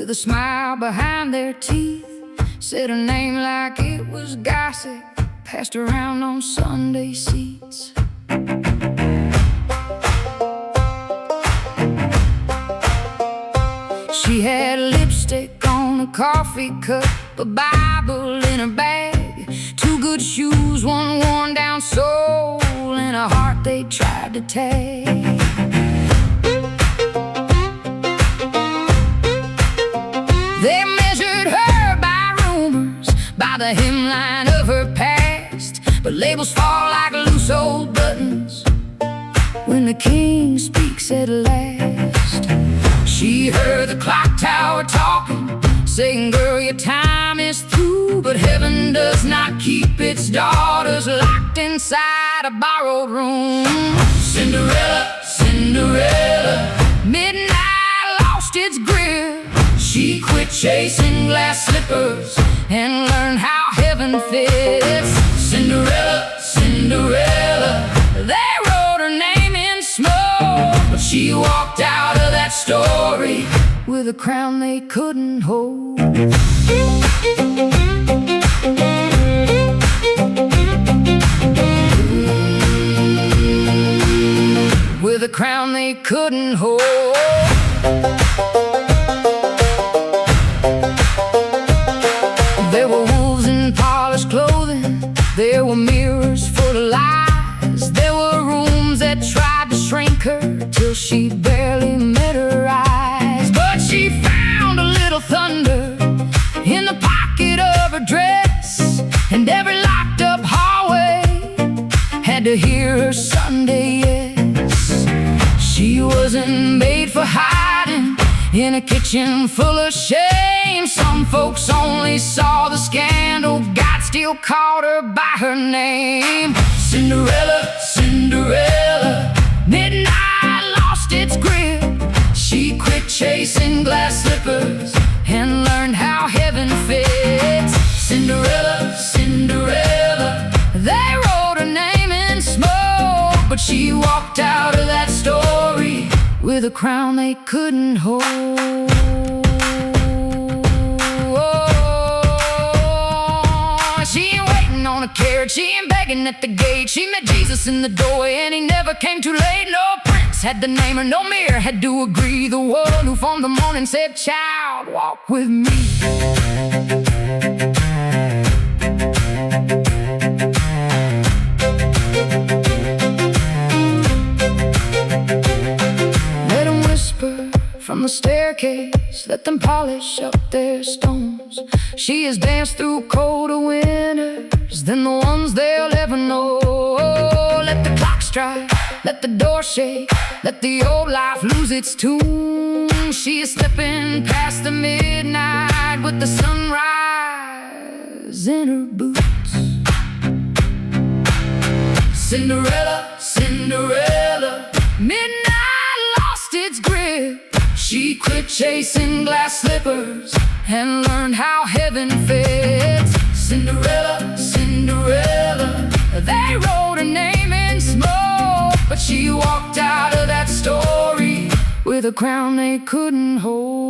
with a smile behind their teeth, said her name like it was gossip, passed around on Sunday seats. She had lipstick on a coffee cup, a Bible in her bag, two good shoes, one worn down sole, and a heart they tried to tag. They measured her by rumors, by the hemline of her past, but labels fall like loose old buttons when the king speaks at last. She heard the clock tower talking, saying, girl, your time is through, but heaven does not keep its daughters locked inside a borrowed room. Cinderella, Cinderella, midnight lost its grip. She quit chasing glass slippers and learned how heaven fits. Cinderella, Cinderella, they wrote her name in smoke, but she walked out of that story with a crown they couldn't hold. With a crown they couldn't hold. There were wolves in polished clothing, there were mirrors full of lies, there were rooms that tried to shrink her till she barely met her eyes. But she found a little thunder in the pocket of her dress, and every locked up hallway had to hear her Sunday yes. She wasn't made for hiding in a kitchen full of shame. Some folks only saw the scandal, God still called her by her name. Cinderella, Cinderella, midnight lost its grip. She quit chasing glass slippers and learned how heaven fits. Cinderella, Cinderella, they wrote her name in smoke, but she walked out of that story with a crown they couldn't hold. She ain't waiting on a carriage, she ain't begging at the gate. She met Jesus in the doorway and he never came too late. No prince had to name her, no mirror had to agree. The one who from the morning said, child, walk with me. From the staircase, let them polish up their stones. She has danced through colder winters than the ones they'll ever know. Let the clock strike, let the door shake, let the old life lose its tune. She is slipping past the midnight with the sunrise in her boots. Cinderella, Cinderella, midnight lost its grip. She quit chasing glass slippers and learned how heaven fits. Cinderella, Cinderella, they wrote her name in smoke, but she walked out of that story with a crown they couldn't hold.